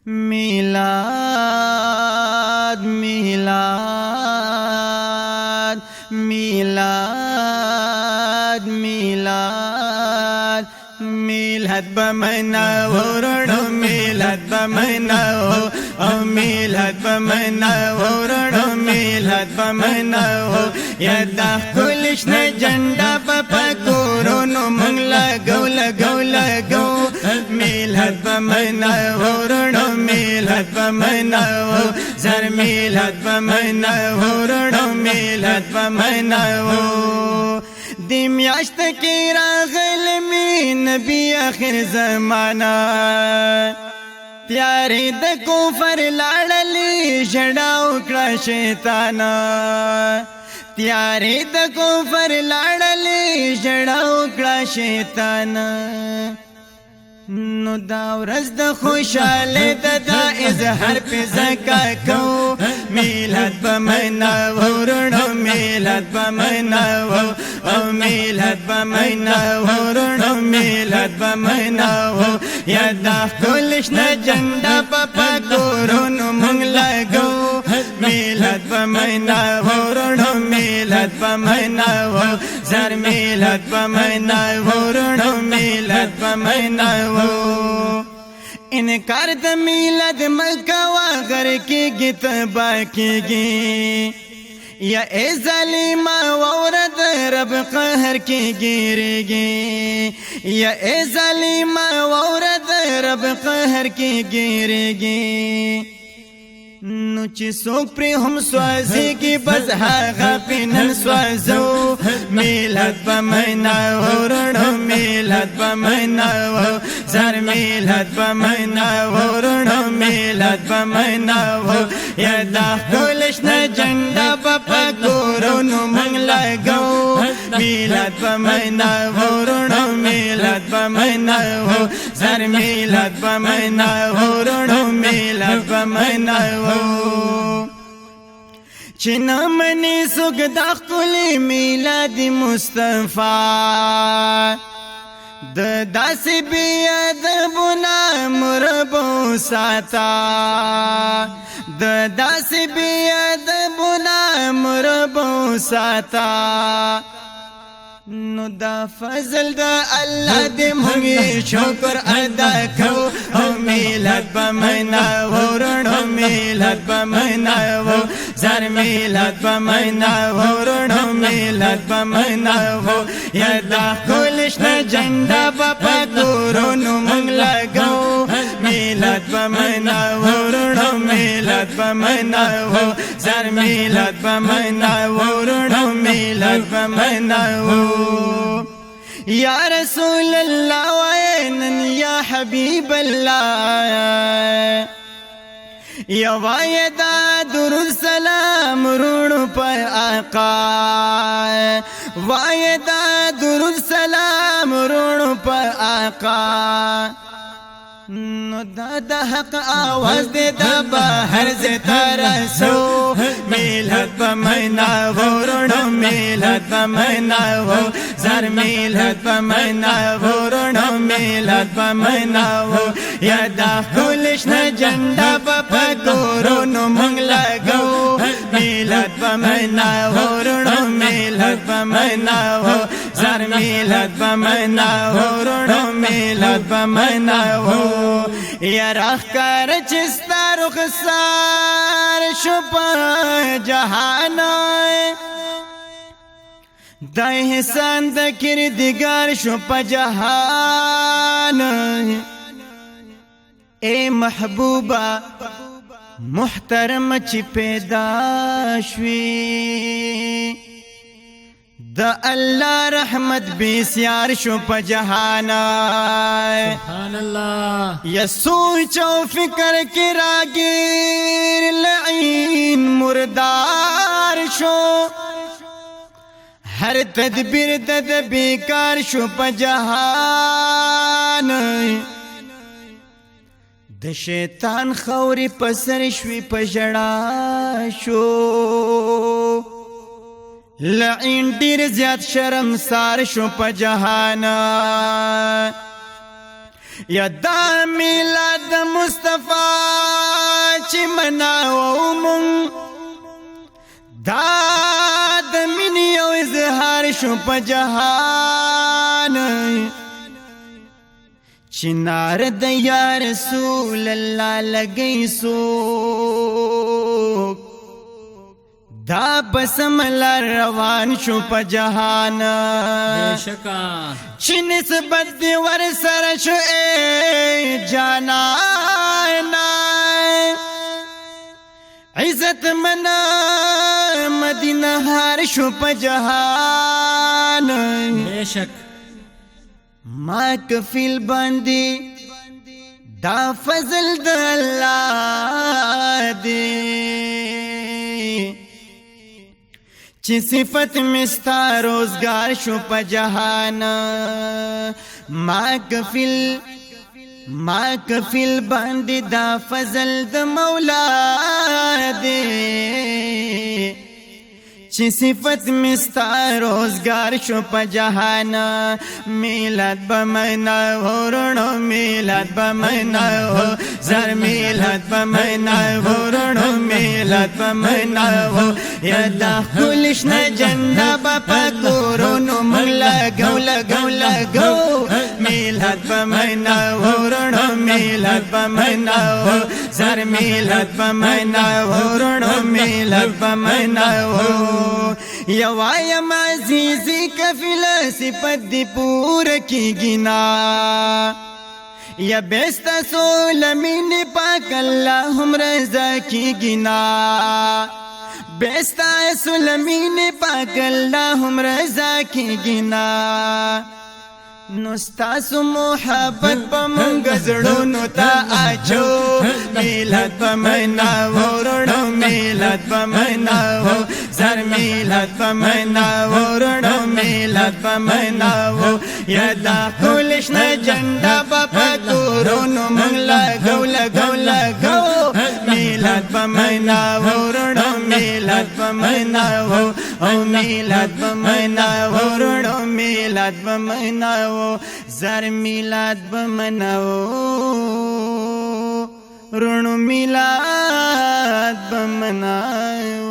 میلاد میلاد میلاد میلاد میلاد بمنا ورړو میلاد بمنا او میلاد بمنا ورړو میلاد بمنا یدا کلش نه جنډا پکورونو منګلا ګول ګول ګو میلاد بمنا ورړو میلاد بمنا زر میلاد بمنا ورړو میلاد بمنا دی میاشت کی راغل می نبی آخر زمانہ تیاری د کفر لاړلی ژړاو کړه شیطانا تیاری د کفر لاړلی ژړاو کړه شیطانا نو دا ورځ د خوشاله د اظهار په زکا کو میلاد بمنا ورړو میلاد بمنا او میلاد بمنا ورړو میلاد بمنا یدا کلش نه جنډا پکورونو مونږ لګو میلاد بمنا ورړو میلاد بمنا زر میلاد بمنا ورړو میلاد بمنا انکار د میلاد مکوا غر کېږي تبا کېږي یا ای ظالما وورد رب قهر کې ګیرېږي یا ای ظالما وورد رب قهر کې ګیرېږي نو چې څوک پرې هم سوځېږي بس هغه پې نن سوځو میلاد بمنا ورړو میلاد بمنا زر میلاد بمنا ورړو میلاد بمنا یدا کلش نه جنډا پکورونو مونږ لګو میلاد بمنا ورړو میلاد بمنا زر میلاد بمنا ورړو میلاد بمنا چنا منی سوګ د خپل میلاد مصطفی د داسې بیا د بنا مربو ساتا د داسې بیا د بنا مربو ساتا نو دا فضل دا الله دې موږ شکر ادا کو او میلاد بمنا ورړو میلاد بمنا زر میلاد بمنا ورړو میلاد بمنا یدا کلش نه جنډا پکورونو مونږ لګو میلاد بمنا ورړو میلاد بمنا زر میلاد بمنا ورړو میلاد بمنا یا رسول اللہ وینن یا حبیب اللہ یا وایدہ درود سلام روڑ پر آقا وایدہ درود سلام روڑ پر آقا نو دا حق آواز دے دا بہر سے ترسو میلاد بمنا ورړو میلاد بمنا زر میلاد بمنا ورړو میلاد بمنا یدا کلش نه جنډا پکورونو مونږ لګو میلاد بمنا ورړو میلاد بمنا زر میلاد بمنا ورړو میلاد بمنا یا راخکار چستا رخسار شو پا جہان دا احسان دا کردگار شو پا جہان اے محبوبہ محترم چی پیدا شوی دا اللہ رحمت بیسیار شو پا جہانا سبحان اللہ یا سوچ و فکر کی راگیر لعین مردار شو ہر تدبیر بیکار شو پا جہان د شیطان خوری پسر شوی پا جڑا شو لعین ډیر زیات شرم سار شو په جهان یا دا میلاد مصطفی چې مناو مون دا د مینې او اظهار شو په جهان چنار د یا رسول الله لګی سوک دا بسم روان شو په جهان بشکا چې نسبت دی ور سره شو اے جانا عزت منا مدینه هار شو په جهان بشک ما کفیل باندې دا فضل د الله دی چې صفت مستا روزگار شو په جهان ما کفیل باندې دا فضل د مولا دی چې صفت مستا روزگار شو په جهان میلاد بمنا ورونو میلاد بمنا زر میلاد بمنا ورونو میلاد بمنا یدا کلش نه جنب پکورونو مغلا گو میلاد بمنا ورونو میلاد بمنا زر میلاد بمنا ورونو میلاد بمنا یوایم عزیزی کفیل صفت دی پور کی گنا یا بیستا سولمین پاک اللہ ہم رضا کی گنا بیستا سولمین پاک اللہ ہم رضا کی گنا نستاسو محبت بمونگ زڑونو تا آچو میلاد بمنا ورونو میلاد بمنا زر میلاد بمنا ورونو میلاد بمنا یدا کلش نا جنڈا باپا کورونو منگ لگو میلاد بمنا ورونو میلاد بمنا او میلاد بمنا ورونو میلاد بمنا زر میلاد بمناو رونو میلاد بمناو